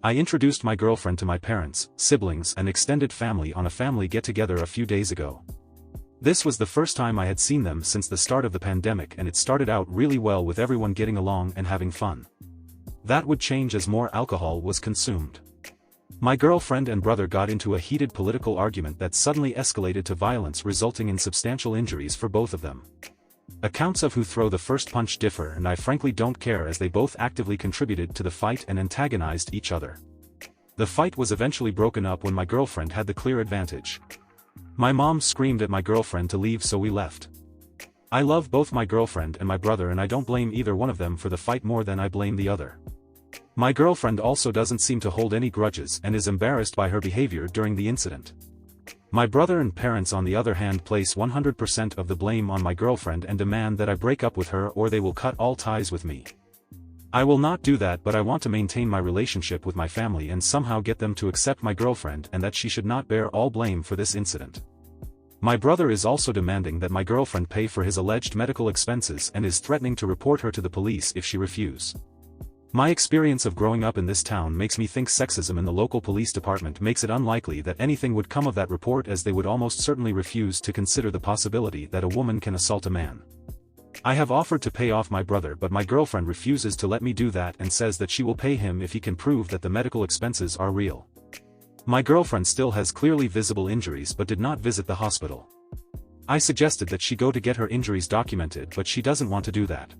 I introduced my girlfriend to my parents, siblings, and extended family on a family get-together a few days ago. This was the first time I had seen them since the start of the pandemic, and it started out really well with everyone getting along and having fun. That would change as more alcohol was consumed. My girlfriend and brother got into a heated political argument that suddenly escalated to violence, resulting in substantial injuries for both of them. Accounts of who threw the first punch differ, and I frankly don't care, as they both actively contributed to the fight and antagonized each other. The fight was eventually broken up when my girlfriend had the clear advantage. My mom screamed at my girlfriend to leave, so we left. I love both my girlfriend and my brother, and I don't blame either one of them for the fight more than I blame the other. My girlfriend also doesn't seem to hold any grudges and is embarrassed by her behavior during the incident. My brother and parents, on the other hand, place 100% of the blame on my girlfriend and demand that I break up with her or they will cut all ties with me. I will not do that, but I want to maintain my relationship with my family and somehow get them to accept my girlfriend and that she should not bear all blame for this incident. My brother is also demanding that my girlfriend pay for his alleged medical expenses and is threatening to report her to the police if she refuses. My experience of growing up in this town makes me think sexism in the local police department makes it unlikely that anything would come of that report, as they would almost certainly refuse to consider the possibility that a woman can assault a man. I have offered to pay off my brother, but my girlfriend refuses to let me do that and says that she will pay him if he can prove that the medical expenses are real. My girlfriend still has clearly visible injuries but did not visit the hospital. I suggested that she go to get her injuries documented, but she doesn't want to do that.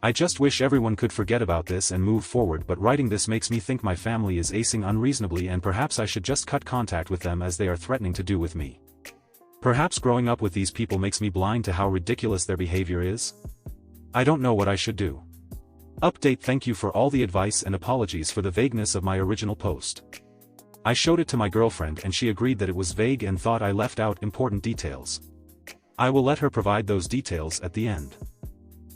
I just wish everyone could forget about this and move forward, but writing this makes me think my family is acing unreasonably and perhaps I should just cut contact with them, as they are threatening to do with me. Perhaps growing up with these people makes me blind to how ridiculous their behavior is? I don't know what I should do. Update: thank you for all the advice and apologies for the vagueness of my original post. I showed it to my girlfriend and she agreed that it was vague and thought I left out important details. I will let her provide those details at the end.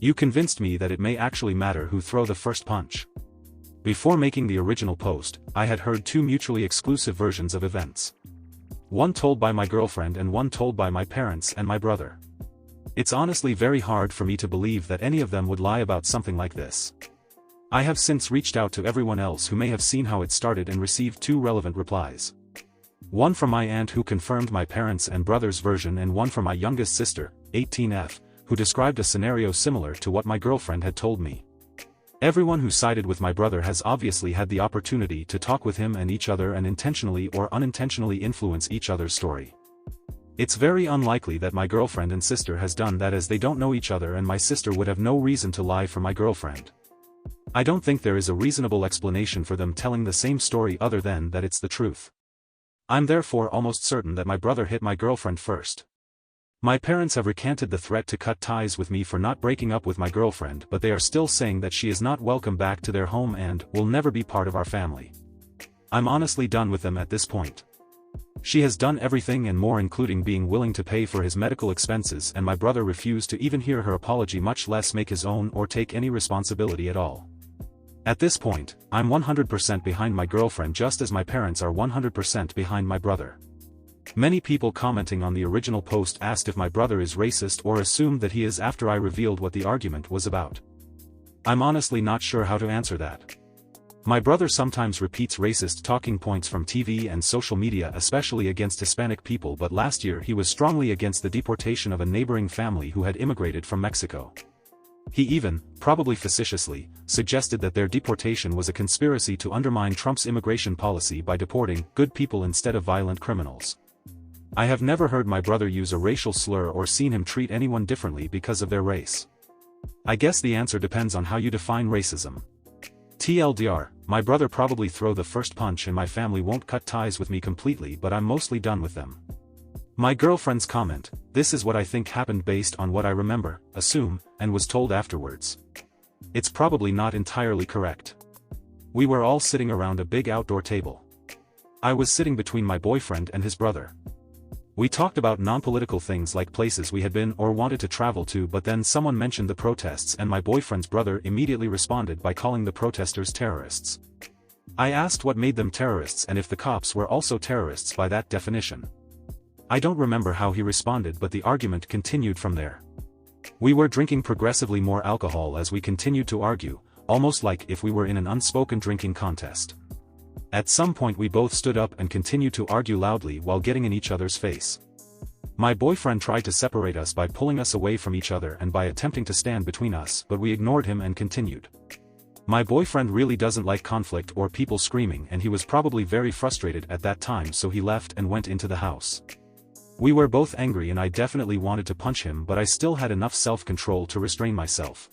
You convinced me that it may actually matter who throw the first punch. Before making the original post, I had heard two mutually exclusive versions of events. One told by my girlfriend and one told by my parents and my brother. It's honestly very hard for me to believe that any of them would lie about something like this. I have since reached out to everyone else who may have seen how it started and received two relevant replies. One from my aunt, who confirmed my parents' and brother's version, and one from my youngest sister, 18F, who described a scenario similar to what my girlfriend had told me. Everyone who sided with my brother has obviously had the opportunity to talk with him and each other and intentionally or unintentionally influence each other's story. It's very unlikely that my girlfriend and sister has done that, as they don't know each other and my sister would have no reason to lie for my girlfriend. I don't think there is a reasonable explanation for them telling the same story other than that it's the truth. I'm therefore almost certain that my brother hit my girlfriend first. My parents have recanted the threat to cut ties with me for not breaking up with my girlfriend, but they are still saying that she is not welcome back to their home and will never be part of our family. I'm honestly done with them at this point. She has done everything and more, including being willing to pay for his medical expenses, and my brother refused to even hear her apology, much less make his own or take any responsibility at all. At this point, I'm 100% behind my girlfriend, just as my parents are 100% behind my brother. Many people commenting on the original post asked if my brother is racist or assumed that he is after I revealed what the argument was about. I'm honestly not sure how to answer that. My brother sometimes repeats racist talking points from TV and social media, especially against Hispanic people, but last year he was strongly against the deportation of a neighboring family who had immigrated from Mexico. He even, probably facetiously, suggested that their deportation was a conspiracy to undermine Trump's immigration policy by deporting good people instead of violent criminals. I have never heard my brother use a racial slur or seen him treat anyone differently because of their race. I guess the answer depends on how you define racism. TLDR, my brother probably throw the first punch and my family won't cut ties with me completely, but I'm mostly done with them. My girlfriend's comment: this is what I think happened based on what I remember, assume, and was told afterwards. It's probably not entirely correct. We were all sitting around a big outdoor table. I was sitting between my boyfriend and his brother. We talked about non-political things like places we had been or wanted to travel to, but then someone mentioned the protests and my boyfriend's brother immediately responded by calling the protesters terrorists. I asked what made them terrorists and if the cops were also terrorists by that definition. I don't remember how he responded, but the argument continued from there. We were drinking progressively more alcohol as we continued to argue, almost like if we were in an unspoken drinking contest. At some point we both stood up and continued to argue loudly while getting in each other's face. My boyfriend tried to separate us by pulling us away from each other and by attempting to stand between us, but we ignored him and continued. My boyfriend really doesn't like conflict or people screaming, and he was probably very frustrated at that time, so he left and went into the house. We were both angry and I definitely wanted to punch him, but I still had enough self-control to restrain myself.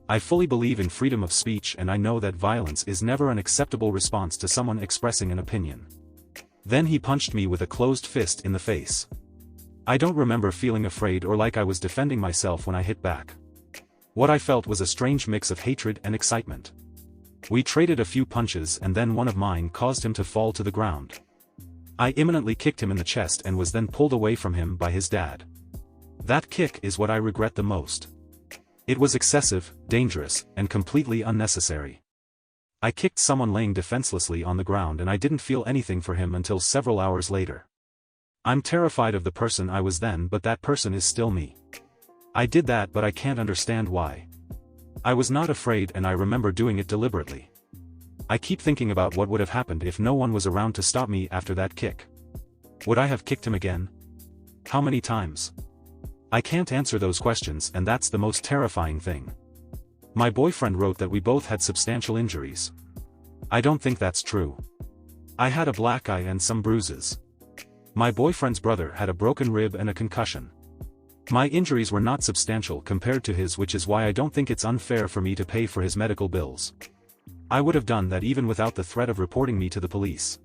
I fully believe in freedom of speech, and I know that violence is never an acceptable response to someone expressing an opinion. Then he punched me with a closed fist in the face. I don't remember feeling afraid or like I was defending myself when I hit back. What I felt was a strange mix of hatred and excitement. We traded a few punches and then one of mine caused him to fall to the ground. I imminently kicked him in the chest and was then pulled away from him by his dad. That kick is what I regret the most. It was excessive, dangerous, and completely unnecessary. I kicked someone laying defenselessly on the ground and I didn't feel anything for him until several hours later. I'm terrified of the person I was then, but that person is still me. I did that, but I can't understand why. I was not afraid and I remember doing it deliberately. I keep thinking about what would have happened if no one was around to stop me after that kick. Would I have kicked him again? How many times? I can't answer those questions, and that's the most terrifying thing. My boyfriend wrote that we both had substantial injuries. I don't think that's true. I had a black eye and some bruises. My boyfriend's brother had a broken rib and a concussion. My injuries were not substantial compared to his, which is why I don't think it's unfair for me to pay for his medical bills. I would have done that even without the threat of reporting me to the police.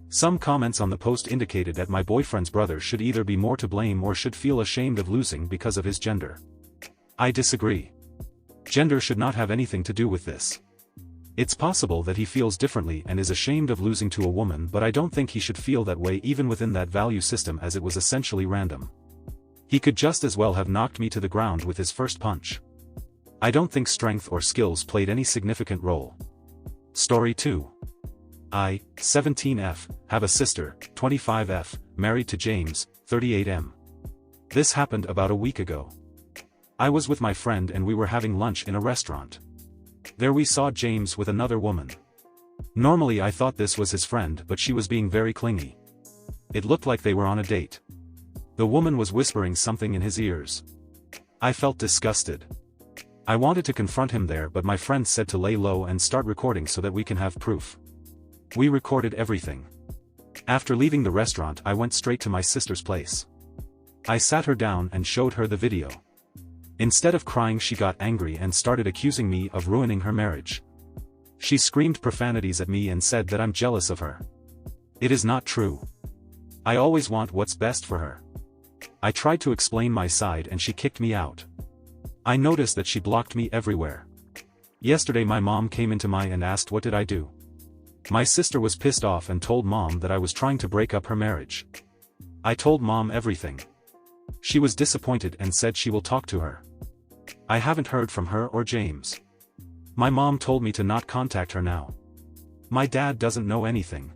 Some comments on the post indicated that my boyfriend's brother should either be more to blame or should feel ashamed of losing because of his gender. I disagree. Gender should not have anything to do with this. It's possible that he feels differently and is ashamed of losing to a woman, but I don't think he should feel that way even within that value system, as it was essentially random. He could just as well have knocked me to the ground with his first punch. I don't think strength or skills played any significant role. Story 2. I, 17F, have a sister, 25F, married to James, 38M. This happened about a week ago. I was with my friend and we were having lunch in a restaurant. There we saw James with another woman. Normally I thought this was his friend, but she was being very clingy. It looked like they were on a date. The woman was whispering something in his ears. I felt disgusted. I wanted to confront him there, but my friend said to lay low and start recording so that we can have proof. We recorded everything. After leaving the restaurant, I went straight to my sister's place. I sat her down and showed her the video. Instead of crying, she got angry and started accusing me of ruining her marriage. She screamed profanities at me and said that I'm jealous of her. It is not true. I always want what's best for her. I tried to explain my side and she kicked me out. I noticed that she blocked me everywhere. Yesterday my mom came into my and asked what did I do. My sister was pissed off and told mom that I was trying to break up her marriage. I told mom everything. She was disappointed and said she will talk to her. I haven't heard from her or James. My mom told me to not contact her now. My dad doesn't know anything.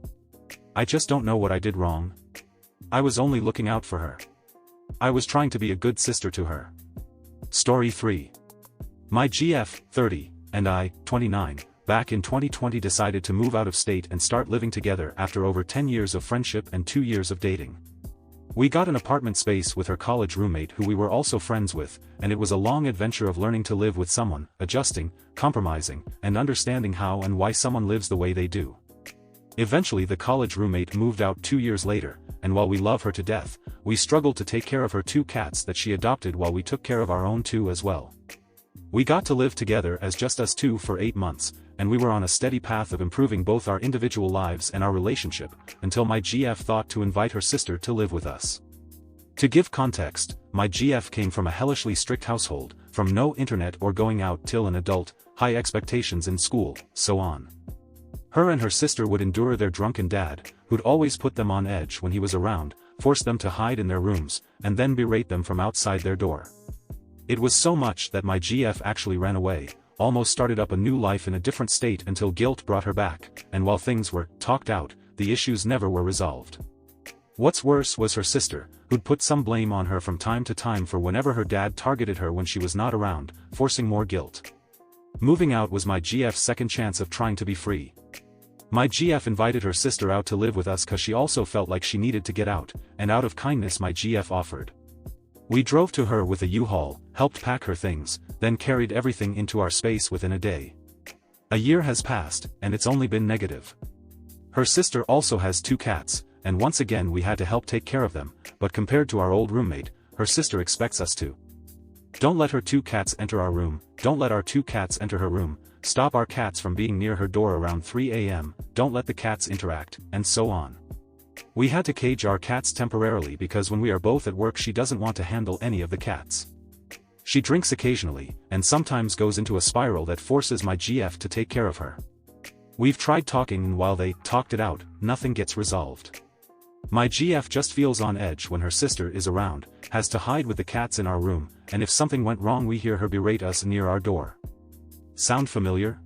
I just don't know what I did wrong. I was only looking out for her. I was trying to be a good sister to her. Story 3. My GF, 30, and I, 29, back in 2020 decided to move out of state and start living together after over 10 years of friendship and 2 years of dating. We got an apartment space with her college roommate who we were also friends with, and it was a long adventure of learning to live with someone, adjusting, compromising, and understanding how and why someone lives the way they do. Eventually the college roommate moved out 2 years later, and while we love her to death, we struggled to take care of her 2 cats that she adopted while we took care of our own 2 as well. We got to live together as just us 2 for 8 months, and we were on a steady path of improving both our individual lives and our relationship, until my GF thought to invite her sister to live with us. To give context, my GF came from a hellishly strict household, from no internet or going out till an adult, high expectations in school, so on. Her and her sister would endure their drunken dad, who'd always put them on edge when he was around, force them to hide in their rooms, and then berate them from outside their door. It was so much that my GF actually ran away, almost started up a new life in a different state until guilt brought her back, and while things were talked out, the issues never were resolved. What's worse was her sister, who'd put some blame on her from time to time for whenever her dad targeted her when she was not around, forcing more guilt. Moving out was my GF's second chance of trying to be free. My GF invited her sister out to live with us cause she also felt like she needed to get out, and out of kindness my GF offered. We drove to her with a U-Haul, helped pack her things, then carried everything into our space within a day. A year has passed, and it's only been negative. Her sister also has 2 cats, and once again we had to help take care of them, but compared to our old roommate, her sister expects us to. Don't let her 2 cats enter our room, don't let our 2 cats enter her room, stop our cats from being near her door around 3 a.m., don't let the cats interact, and so on. We had to cage our cats temporarily because when we are both at work she doesn't want to handle any of the cats. She drinks occasionally, and sometimes goes into a spiral that forces my GF to take care of her. We've tried talking and while they talked it out, nothing gets resolved. My GF just feels on edge when her sister is around, has to hide with the cats in our room, and if something went wrong we hear her berate us near our door. Sound familiar?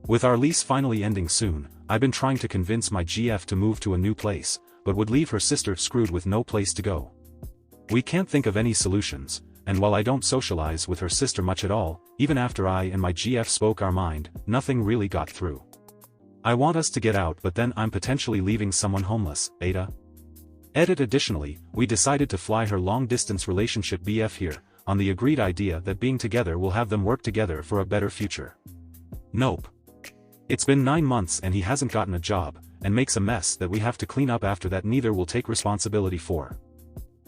With our lease finally ending soon, I've been trying to convince my GF to move to a new place, but would leave her sister screwed with no place to go. We can't think of any solutions, and while I don't socialize with her sister much at all, even after I and my GF spoke our mind, nothing really got through. I want us to get out but then I'm potentially leaving someone homeless, Ada. Edit. Additionally, we decided to fly her long-distance relationship BF here, on the agreed idea that being together will have them work together for a better future. Nope. It's been 9 months and he hasn't gotten a job, and makes a mess that we have to clean up after that neither will take responsibility for.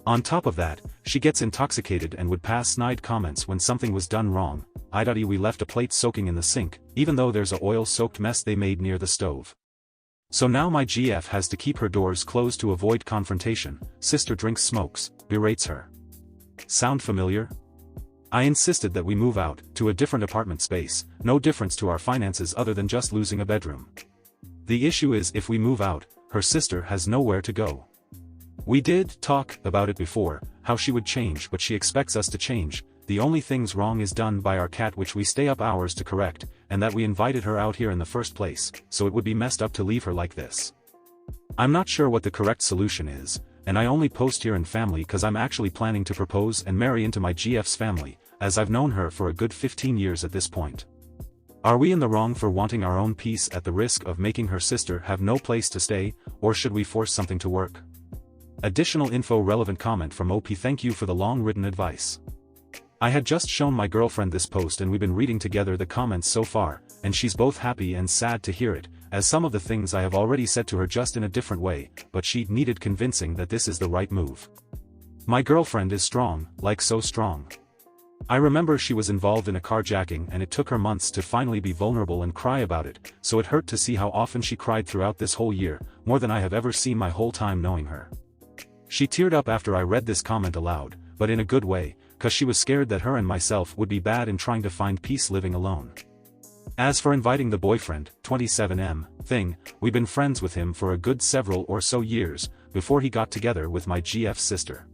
On top of that, she gets intoxicated and would pass snide comments when something was done wrong. We left a plate soaking in the sink, even though there's a oil-soaked mess they made near the stove. So now my GF has to keep her doors closed to avoid confrontation. Sister drinks, smokes, berates her. Sound familiar? I insisted that we move out, to a different apartment space, no difference to our finances other than just losing a bedroom. The issue is if we move out, her sister has nowhere to go. We did talk about it before, how she would change but she expects us to change. The only things wrong is done by our cat which we stay up hours to correct, and that we invited her out here in the first place, so it would be messed up to leave her like this. I'm not sure what the correct solution is, and I only post here in family cause I'm actually planning to propose and marry into my GF's family, as I've known her for a good 15 years at this point. Are we in the wrong for wanting our own peace at the risk of making her sister have no place to stay, or should we force something to work? Additional info. Relevant comment from OP. Thank you for the long written advice. I had just shown my girlfriend this post and we've been reading together the comments so far, and she's both happy and sad to hear it, as some of the things I have already said to her just in a different way, but she needed convincing that this is the right move. My girlfriend is strong, like so strong. I remember she was involved in a carjacking and it took her months to finally be vulnerable and cry about it, so it hurt to see how often she cried throughout this whole year, more than I have ever seen my whole time knowing her. She teared up after I read this comment aloud, but in a good way, cause she was scared that her and myself would be bad in trying to find peace living alone. As for inviting the boyfriend, 27M, thing, we've been friends with him for a good several or so years, before he got together with my GF's sister.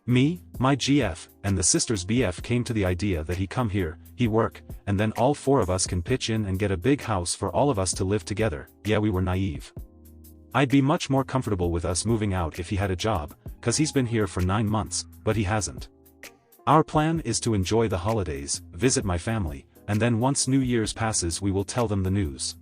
Me, my GF, and the sister's BF came to the idea that he come here, he work, and then all 4 of us can pitch in and get a big house for all of us to live together. Yeah, we were naive. I'd be much more comfortable with us moving out if he had a job, cause he's been here for 9 months, but he hasn't. Our plan is to enjoy the holidays, visit my family, and then once New Year's passes we will tell them the news.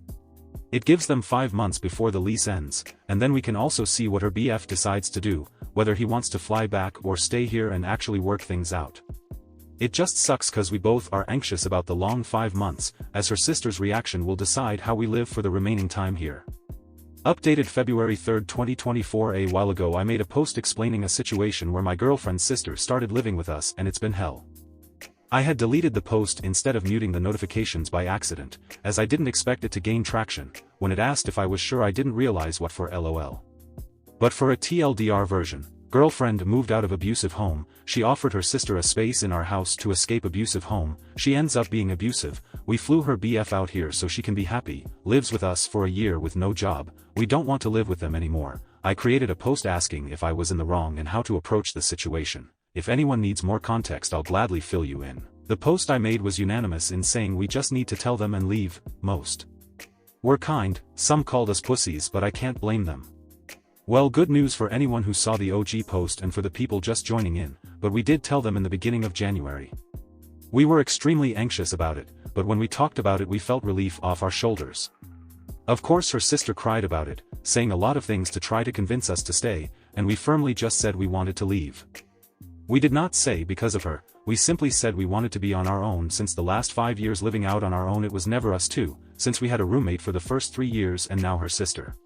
It gives them 5 months before the lease ends, and then we can also see what her BF decides to do, whether he wants to fly back or stay here and actually work things out. It just sucks cause we both are anxious about the long 5 months, as her sister's reaction will decide how we live for the remaining time here. Updated February 3, 2024. A while ago I made a post explaining a situation where my girlfriend's sister started living with us and it's been hell. I had deleted the post instead of muting the notifications by accident, as I didn't expect it to gain traction. When it asked if I was sure, I didn't realize what for, lol. But for a TLDR version, girlfriend moved out of abusive home, she offered her sister a space in our house to escape abusive home, she ends up being abusive, we flew her BF out here so she can be happy, lives with us for a year with no job, we don't want to live with them anymore. I created a post asking if I was in the wrong and how to approach the situation. If anyone needs more context I'll gladly fill you in. The post I made was unanimous in saying we just need to tell them and leave. Most were kind, some called us pussies but I can't blame them. Well, good news for anyone who saw the OG post and for the people just joining in, but we did tell them in the beginning of January. We were extremely anxious about it, but when we talked about it we felt relief off our shoulders. Of course her sister cried about it, saying a lot of things to try to convince us to stay, and we firmly just said we wanted to leave. We did not say because of her, we simply said we wanted to be on our own. Since the last 5 years living out on our own, it was never us two, since we had a roommate for the first 3 years and now her sister.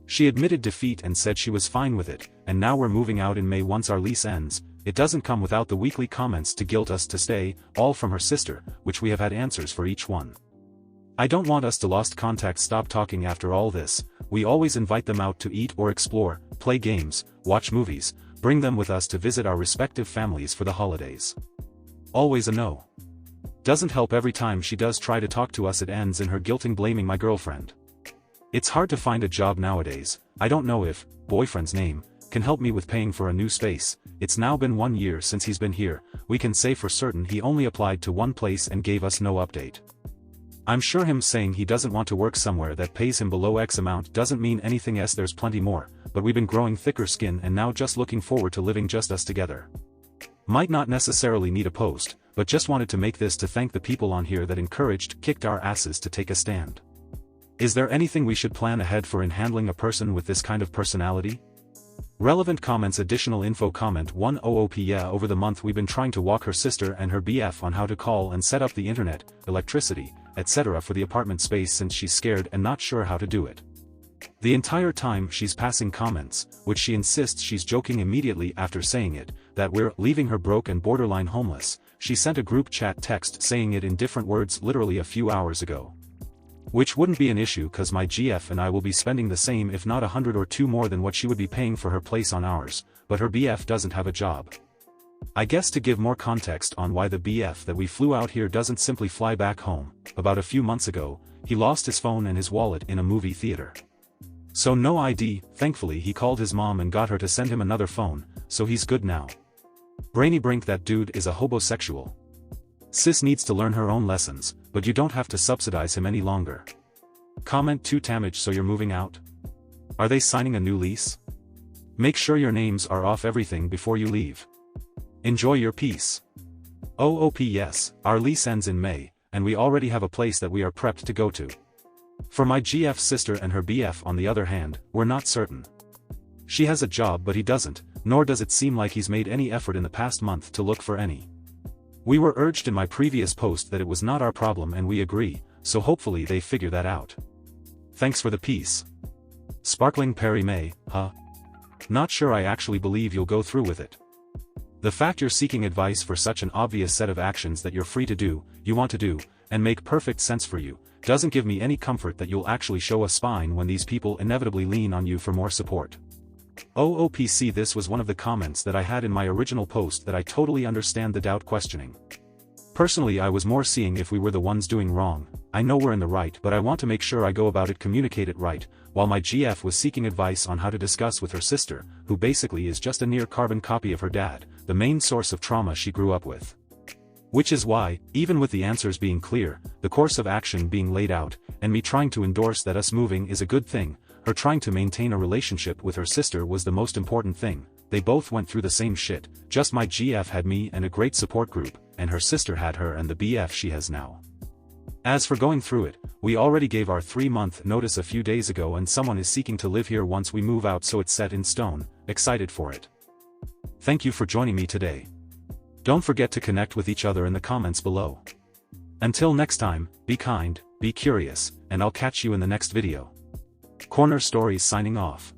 She admitted defeat and said she was fine with it, and now we're moving out in May once our lease ends. It doesn't come without the weekly comments to guilt us to stay, all from her sister, which we have had answers for each one. I don't want us to lost contact stop talking after all this. We always invite them out to eat or explore, play games, watch movies, bring them with us to visit our respective families for the holidays. Always a no. Doesn't help. Every time she does try to talk to us it ends in her guilting blaming my girlfriend. It's hard to find a job nowadays. I don't know if boyfriend's name can help me with paying for a new space. It's now been 1 year since he's been here. We can say for certain he only applied to one place and gave us no update. I'm sure him saying he doesn't want to work somewhere that pays him below X amount doesn't mean anything. Yes, there's plenty more, but we've been growing thicker skin and now just looking forward to living just us together. Might not necessarily need a post, but just wanted to make this to thank the people on here that encouraged, kicked our asses to take a stand. Is there anything we should plan ahead for in handling a person with this kind of personality? Relevant comments. Additional info. Comment 1 OOP. Yeah, over the month we've been trying to walk her sister and her BF on how to call and set up the internet, electricity, etc. for the apartment space since she's scared and not sure how to do it. The entire time she's passing comments, which she insists she's joking. Immediately after saying it, that we're leaving her broke and borderline homeless, she sent a group chat text saying it in different words literally a few hours ago. Which wouldn't be an issue cause my GF and I will be spending the same if not 100 or 2 more than what she would be paying for her place on ours, but her BF doesn't have a job. I guess to give more context on why the BF that we flew out here doesn't simply fly back home, about a few months ago, he lost his phone and his wallet in a movie theater. So no ID. Thankfully he called his mom and got her to send him another phone, so he's good now. Brainy Brink, that dude is a hobosexual. Sis needs to learn her own lessons, but you don't have to subsidize him any longer. Comment 2 Tamage. So you're moving out? Are they signing a new lease? Make sure your names are off everything before you leave. Enjoy your peace. OOP. Yes, our lease ends in May, and we already have a place that we are prepped to go to. For my GF sister and her BF on the other hand, we're not certain. She has a job but he doesn't, nor does it seem like he's made any effort in the past month to look for any. We were urged in my previous post that it was not our problem and we agree, so hopefully they figure that out. Thanks for the peace. Sparkling Perry May, huh? Not sure I actually believe you'll go through with it. The fact you're seeking advice for such an obvious set of actions that you're free to do, you want to do, and make perfect sense for you, doesn't give me any comfort that you'll actually show a spine when these people inevitably lean on you for more support. OOPC. This was one of the comments that I had in my original post that I totally understand the doubt questioning. Personally I was more seeing if we were the ones doing wrong. I know we're in the right but I want to make sure I go about it, communicate it right, while my GF was seeking advice on how to discuss with her sister, who basically is just a near carbon copy of her dad, the main source of trauma she grew up with. Which is why, even with the answers being clear, the course of action being laid out, and me trying to endorse that us moving is a good thing, her trying to maintain a relationship with her sister was the most important thing. They both went through the same shit, just my GF had me and a great support group, and her sister had her and the BF she has now. As for going through it, we already gave our 3-month notice a few days ago and someone is seeking to live here once we move out, so it's set in stone. Excited for it. Thank you for joining me today. Don't forget to connect with each other in the comments below. Until next time, be kind, be curious, and I'll catch you in the next video. Corner Stories signing off.